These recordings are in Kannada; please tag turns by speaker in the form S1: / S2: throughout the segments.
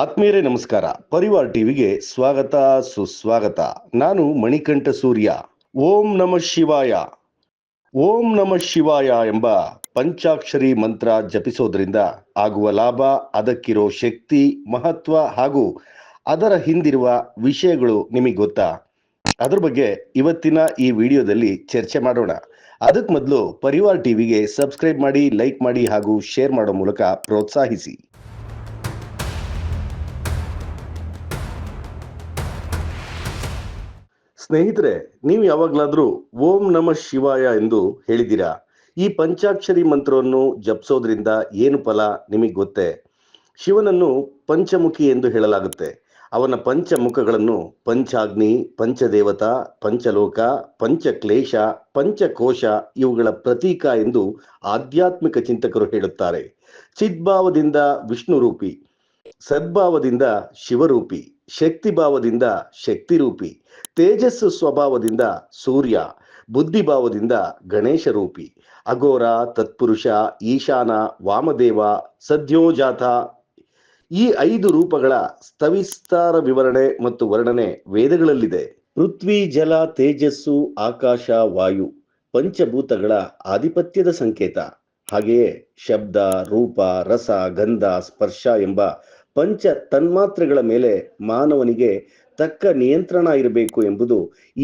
S1: ಆತ್ಮೀಯರೇ ನಮಸ್ಕಾರ. ಪರಿವಾರ್ ಟಿವಿಗೆ ಸ್ವಾಗತ ಸುಸ್ವಾಗತ. ನಾನು ಮಣಿಕಂಠ ಸೂರ್ಯ. ಓಂ ನಮಃ ಶಿವಾಯ. ಓಂ ನಮಃ ಶಿವಾಯ ಎಂಬ ಪಂಚಾಕ್ಷರಿ ಮಂತ್ರ ಜಪಿಸೋದ್ರಿಂದ ಆಗುವ ಲಾಭ, ಅದಕ್ಕಿರೋ ಶಕ್ತಿ, ಮಹತ್ವ ಹಾಗೂ ಅದರ ಹಿಂದಿರುವ ವಿಷಯಗಳು ನಿಮಗೆ ಗೊತ್ತಾ? ಅದ್ರ ಬಗ್ಗೆ ಇವತ್ತಿನ ಈ ವಿಡಿಯೋದಲ್ಲಿ ಚರ್ಚೆ ಮಾಡೋಣ. ಅದಕ್ಕೆ ಮೊದಲು ಪರಿವಾರ್ ಟಿವಿಗೆ ಸಬ್ಸ್ಕ್ರೈಬ್ ಮಾಡಿ, ಲೈಕ್ ಮಾಡಿ ಹಾಗೂ ಶೇರ್ ಮಾಡೋ ಮೂಲಕ ಪ್ರೋತ್ಸಾಹಿಸಿ. ಸ್ನೇಹಿತರೆ, ನೀವು ಯಾವಾಗಲಾದರೂ ಓಂ ನಮಃ ಶಿವಾಯ ಎಂದು ಹೇಳಿದ್ದೀರಾ? ಈ ಪಂಚಾಕ್ಷರಿ ಮಂತ್ರವನ್ನು ಜಪಿಸೋದ್ರಿಂದ ಏನು ಫಲ ನಿಮಗೆ ಗೊತ್ತೇ? ಶಿವನನ್ನು ಪಂಚಮುಖಿ ಎಂದು ಹೇಳಲಾಗುತ್ತೆ. ಅವನ ಪಂಚಮುಖಗಳನ್ನು ಪಂಚಾಗ್ನಿ, ಪಂಚದೇವತಾ, ಪಂಚಲೋಕ, ಪಂಚಕ್ಲೇಶ, ಪಂಚಕೋಶ ಇವುಗಳ ಪ್ರತೀಕ ಎಂದು ಆಧ್ಯಾತ್ಮಿಕ ಚಿಂತಕರು ಹೇಳುತ್ತಾರೆ. ಚಿದ್ಭಾವದಿಂದ ವಿಷ್ಣು ರೂಪಿ, ಸದ್ಭಾವದಿಂದ ಶಿವರೂಪಿ, ಶಕ್ತಿಭಾವದಿಂದ ಶಕ್ತಿರೂಪಿ, ತೇಜಸ್ಸು ಸ್ವಭಾವದಿಂದ ಸೂರ್ಯ, ಬುದ್ಧಿಭಾವದಿಂದ ಗಣೇಶ ರೂಪಿ, ಅಘೋರ, ತತ್ಪುರುಷ, ಈಶಾನ, ವಾಮದೇವ, ಸದ್ಯೋಜಾತ ಈ 5 ರೂಪಗಳ ಸವಿಸ್ತಾರ ವಿವರಣೆ ಮತ್ತು ವರ್ಣನೆ ವೇದಗಳಲ್ಲಿದೆ. ಪೃಥ್ವಿ, ಜಲ, ತೇಜಸ್ಸು, ಆಕಾಶ, ವಾಯು ಪಂಚಭೂತಗಳ ಆಧಿಪತ್ಯದ ಸಂಕೇತ. ಹಾಗೆಯೇ ಶಬ್ದ, ರೂಪ, ರಸ, ಗಂಧ, ಸ್ಪರ್ಶ ಎಂಬ ಪಂಚ ತನ್ಮಾತ್ರೆಗಳ ಮೇಲೆ ಮಾನವನಿಗೆ ತಕ್ಕ ನಿಯಂತ್ರಣ ಇರಬೇಕು ಎಂಬುದು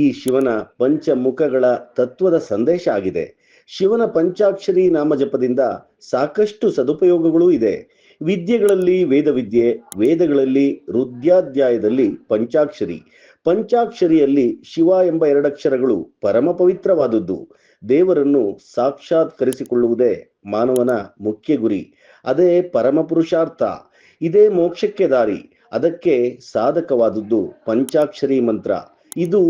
S1: ಈ ಶಿವನ ಪಂಚಮುಖಗಳ ತತ್ವದ ಸಂದೇಶ ಆಗಿದೆ. ಶಿವನ ಪಂಚಾಕ್ಷರಿ ನಾಮಜಪದಿಂದ ಸಾಕಷ್ಟು ಸದುಪಯೋಗಗಳೂ ಇದೆ. ವಿದ್ಯೆಗಳಲ್ಲಿ ವೇದವಿದ್ಯೆ, ವೇದಗಳಲ್ಲಿ ರುದ್ರಾಧ್ಯಾಯದಲ್ಲಿ ಪಂಚಾಕ್ಷರಿ, ಪಂಚಾಕ್ಷರಿಯಲ್ಲಿ ಶಿವ ಎಂಬ 2 ಅಕ್ಷರಗಳು ಪರಮ ಪವಿತ್ರವಾದದ್ದು. ದೇವರನ್ನು ಸಾಕ್ಷಾತ್ಕರಿಸಿಕೊಳ್ಳುವುದೇ ಮಾನವನ ಮುಖ್ಯ ಗುರಿ. ಅದೇ ಪರಮ ಪುರುಷಾರ್ಥ. ಇದೇ ಮೋಕ್ಷಕ್ಕೆ ದಾರಿ. ಅದಕ್ಕೆ ಸಾಧಕವಾದದ್ದು ಪಂಚಾಕ್ಷರಿ ಮಂತ್ರ. ಇದು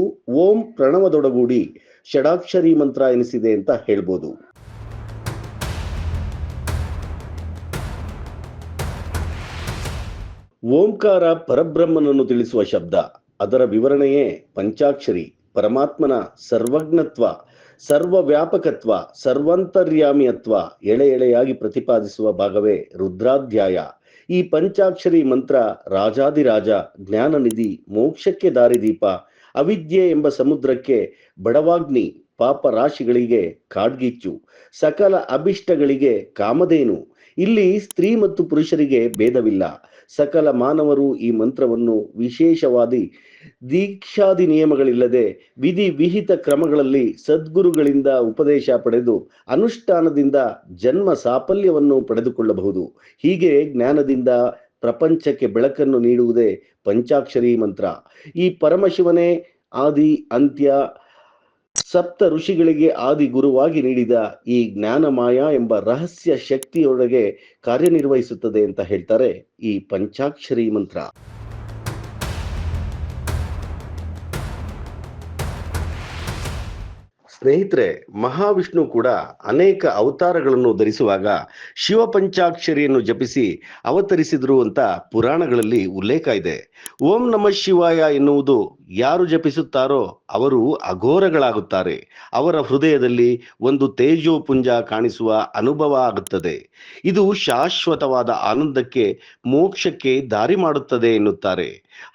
S1: ಓಂ ಪ್ರಣವದೊಡಗೂಡಿ ಷಡಾಕ್ಷರಿ ಮಂತ್ರ ಎನಿಸಿದೆ ಅಂತ ಹೇಳ್ಬೋದು. ಓಂಕಾರ ಪರಬ್ರಹ್ಮನನ್ನು ತಿಳಿಸುವ ಶಬ್ದ. ಅದರ ವಿವರಣೆಯೇ ಪಂಚಾಕ್ಷರಿ. ಪರಮಾತ್ಮನ ಸರ್ವಜ್ಞತ್ವ, ಸರ್ವವ್ಯಾಪಕತ್ವ, ಸರ್ವಾಂತರ್ಯಾಮಿಯತ್ವ ಎಳೆ ಎಳೆಯಾಗಿ ಪ್ರತಿಪಾದಿಸುವ ಭಾಗವೇ ರುದ್ರಾಧ್ಯಾಯ. ಈ ಪಂಚಾಕ್ಷರಿ ಮಂತ್ರ ರಾಜಾದಿರಾಜ, ಜ್ಞಾನನಿಧಿ, ಮೋಕ್ಷಕ್ಕೆ ದಾರಿದೀಪ, ಅವಿದ್ಯೆ ಎಂಬ ಸಮುದ್ರಕ್ಕೆ ಬಡವಾಗ್ನಿ, ಪಾಪ ರಾಶಿಗಳಿಗೆ ಕಾಡ್ಗಿಚ್ಚು, ಸಕಲ ಅಭಿಷ್ಟಗಳಿಗೆ ಕಾಮಧೇನು. ಇಲ್ಲಿ ಸ್ತ್ರೀ ಮತ್ತು ಪುರುಷರಿಗೆ ಭೇದವಿಲ್ಲ. ಸಕಲ ಮಾನವರು ಈ ಮಂತ್ರವನ್ನು ವಿಶೇಷವಾದಿ ದೀಕ್ಷಾದಿ ನಿಯಮಗಳಿಲ್ಲದೆ ವಿಧಿ ವಿಹಿತ ಕ್ರಮಗಳಲ್ಲಿ ಸದ್ಗುರುಗಳಿಂದ ಉಪದೇಶ ಪಡೆದು ಅನುಷ್ಠಾನದಿಂದ ಜನ್ಮ ಸಾಫಲ್ಯವನ್ನು ಪಡೆದುಕೊಳ್ಳಬಹುದು. ಹೀಗೆ ಜ್ಞಾನದಿಂದ ಪ್ರಪಂಚಕ್ಕೆ ಬೆಳಕನ್ನು ನೀಡುವುದೇ ಪಂಚಾಕ್ಷರಿ ಮಂತ್ರ. ಈ ಪರಮಶಿವನೇ ಆದಿ ಅಂತ್ಯ, ಸಪ್ತ ಋಷಿಗಳಿಗೆ ಆದಿ ಗುರುವಾಗಿ ನೀಡಿದ ಈ ಜ್ಞಾನಮಾಯ ಎಂಬ ರಹಸ್ಯ ಶಕ್ತಿಯೊಳಗೆ ಕಾರ್ಯನಿರ್ವಹಿಸುತ್ತದೆ ಅಂತ ಹೇಳ್ತಾರೆ ಈ ಪಂಚಾಕ್ಷರಿ ಮಂತ್ರ. ಸ್ನೇಹಿತರೆ, ಮಹಾವಿಷ್ಣು ಕೂಡ ಅನೇಕ ಅವತಾರಗಳನ್ನು ಧರಿಸುವಾಗ ಶಿವ ಪಂಚಾಕ್ಷರಿಯನ್ನು ಜಪಿಸಿ ಅವತರಿಸಿದರು ಅಂತ ಪುರಾಣಗಳಲ್ಲಿ ಉಲ್ಲೇಖ ಇದೆ. ಓಂ ನಮಃ ಶಿವಾಯ ಎನ್ನುವುದು ಯಾರು ಜಪಿಸುತ್ತಾರೋ ಅವರು ಅಘೋರಗಳಾಗುತ್ತಾರೆ. ಅವರ ಹೃದಯದಲ್ಲಿ ಒಂದು ತೇಜೋಪುಂಜ ಕಾಣಿಸುವ ಅನುಭವ ಆಗುತ್ತದೆ. ಇದು ಶಾಶ್ವತವಾದ ಆನಂದಕ್ಕೆ, ಮೋಕ್ಷಕ್ಕೆ ದಾರಿ ಮಾಡುತ್ತದೆ ಎನ್ನುತ್ತಾರೆ.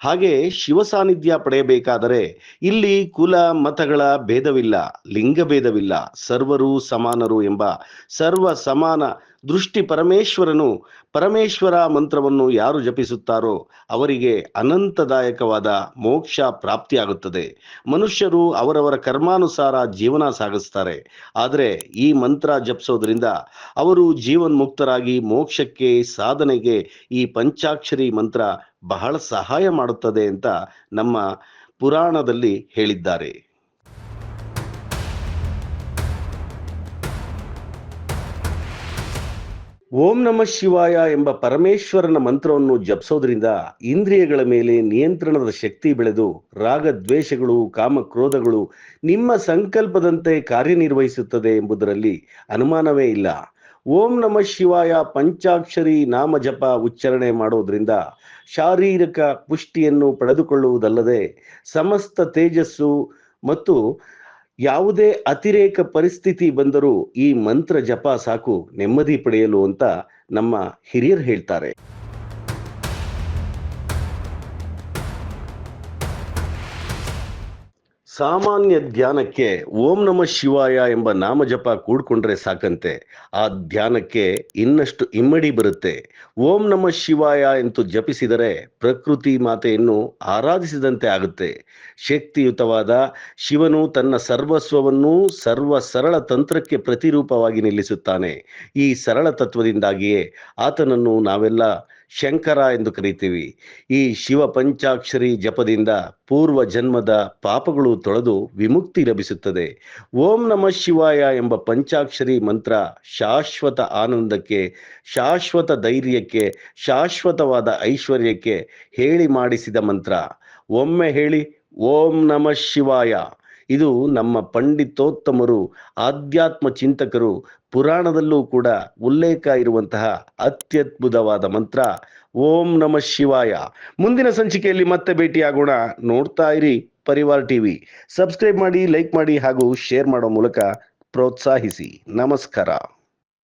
S1: ಹಾಗೆ ಶಿವ ಸಾನ್ನಿಧ್ಯ ಪಡೆಯಬೇಕಾದರೆ ಇಲ್ಲಿ ಕುಲ ಮತಗಳ ಭೇದವಿಲ್ಲ, ಲಿಂಗ ಭೇದವಿಲ್ಲ, ಸರ್ವರು ಸಮಾನರು ಎಂಬ ಸರ್ವ ಸಮಾನ ದೃಷ್ಟಿ ಪರಮೇಶ್ವರ ಮಂತ್ರವನ್ನು ಯಾರು ಜಪಿಸುತ್ತಾರೋ ಅವರಿಗೆ ಅನಂತದಾಯಕವಾದ ಮೋಕ್ಷ ಪ್ರಾಪ್ತಿಯಾಗುತ್ತದೆ. ಮನುಷ್ಯರು ಅವರವರ ಕರ್ಮಾನುಸಾರ ಜೀವನ ಸಾಗಿಸ್ತಾರೆ. ಆದರೆ ಈ ಮಂತ್ರ ಜಪಿಸೋದ್ರಿಂದ ಅವರು ಜೀವನ್ಮುಕ್ತರಾಗಿ ಮೋಕ್ಷಕ್ಕೆ, ಸಾಧನೆಗೆ ಈ ಪಂಚಾಕ್ಷರಿ ಮಂತ್ರ ಬಹಳ ಸಹಾಯ ಮಾಡುತ್ತದೆ ಅಂತ ನಮ್ಮ ಪುರಾಣದಲ್ಲಿ ಹೇಳಿದ್ದಾರೆ. ಓಂ ನಮಃ ಶಿವಾಯ ಎಂಬ ಪರಮೇಶ್ವರನ ಮಂತ್ರವನ್ನು ಜಪಿಸೋದ್ರಿಂದ ಇಂದ್ರಿಯಗಳ ಮೇಲೆ ನಿಯಂತ್ರಣದ ಶಕ್ತಿ ಬೆಳೆದು ರಾಗದ್ವೇಷಗಳು, ಕಾಮಕ್ರೋಧಗಳು ನಿಮ್ಮ ಸಂಕಲ್ಪದಂತೆ ಕಾರ್ಯನಿರ್ವಹಿಸುತ್ತದೆ ಎಂಬುದರಲ್ಲಿ ಅನುಮಾನವೇ ಇಲ್ಲ. ಓಂ ನಮಃ ಶಿವಾಯ ಪಂಚಾಕ್ಷರಿ ನಾಮ ಜಪ ಉಚ್ಚಾರಣೆ ಮಾಡೋದ್ರಿಂದ ಶಾರೀರಿಕ ಪುಷ್ಟಿಯನ್ನು ಪಡೆದುಕೊಳ್ಳುವುದಲ್ಲದೆ ಸಮಸ್ತ ತೇಜಸ್ಸು ಮತ್ತು ಯಾವುದೇ ಅತಿರೇಕ ಪರಿಸ್ಥಿತಿ ಬಂದರೂ ಈ ಮಂತ್ರ ಜಪ ಸಾಕು ನೆಮ್ಮದಿ ಪಡೆಯಲು ಅಂತ ನಮ್ಮ ಹಿರಿಯರು ಹೇಳ್ತಾರೆ. ಸಾಮಾನ್ಯ ಧ್ಯಾನಕ್ಕೆ ಓಂ ನಮಃ ಶಿವಾಯ ಎಂಬ ನಾಮಜಪ ಕೂಡ್ಕೊಂಡ್ರೆ ಸಾಕಂತೆ ಆ ಧ್ಯಾನಕ್ಕೆ ಇನ್ನಷ್ಟು ಇಮ್ಮಡಿ ಬರುತ್ತೆ. ಓಂ ನಮಃ ಶಿವಾಯ ಎಂದು ಜಪಿಸಿದರೆ ಪ್ರಕೃತಿ ಮಾತೆಯನ್ನು ಆರಾಧಿಸಿದಂತೆ ಆಗುತ್ತೆ. ಶಕ್ತಿಯುತವಾದ ಶಿವನು ತನ್ನ ಸರ್ವಸ್ವವನ್ನು ಸರ್ವ ಸರಳ ತಂತ್ರಕ್ಕೆ ಪ್ರತಿರೂಪವಾಗಿ ನಿಲ್ಲಿಸುತ್ತಾನೆ. ಈ ಸರಳ ತತ್ವದಿಂದಾಗಿಯೇ ಆತನನ್ನು ನಾವೆಲ್ಲ ಶಂಕರ ಎಂದು ಕರೀತೀವಿ. ಈ ಶಿವ ಪಂಚಾಕ್ಷರಿ ಜಪದಿಂದ ಪೂರ್ವ ಜನ್ಮದ ಪಾಪಗಳು ತೊಳೆದು ವಿಮುಕ್ತಿ ಲಭಿಸುತ್ತದೆ. ಓಂ ನಮಃ ಶಿವಾಯ ಎಂಬ ಪಂಚಾಕ್ಷರಿ ಮಂತ್ರ ಶಾಶ್ವತ ಆನಂದಕ್ಕೆ, ಶಾಶ್ವತ ಧೈರ್ಯಕ್ಕೆ, ಶಾಶ್ವತವಾದ ಐಶ್ವರ್ಯಕ್ಕೆ ಹೇಳಿ ಮಾಡಿಸಿದ ಮಂತ್ರ. ಒಮ್ಮೆ ಹೇಳಿ ಓಂ ನಮಃ ಶಿವಾಯ. ಇದು ನಮ್ಮ ಪಂಡಿತೋತ್ತಮರು, ಆಧ್ಯಾತ್ಮ ಚಿಂತಕರು ಪುರಾಣದಲ್ಲೂ ಕೂಡ ಉಲ್ಲೇಖ ಇರುವಂತಹ ಅತ್ಯದ್ಭುತವಾದ ಮಂತ್ರ ಓಂ ನಮಃ ಶಿವಾಯ. ಮುಂದಿನ ಸಂಚಿಕೆಯಲ್ಲಿ ಮತ್ತೆ ಭೇಟಿಯಾಗೋಣ. ನೋಡ್ತಾ ಇರಿ ಪರಿವಾರ್ ಟಿವಿ. ಸಬ್ಸ್ಕ್ರೈಬ್ ಮಾಡಿ, ಲೈಕ್ ಮಾಡಿ ಹಾಗೂ ಶೇರ್ ಮಾಡೋ ಮೂಲಕ ಪ್ರೋತ್ಸಾಹಿಸಿ. ನಮಸ್ಕಾರ.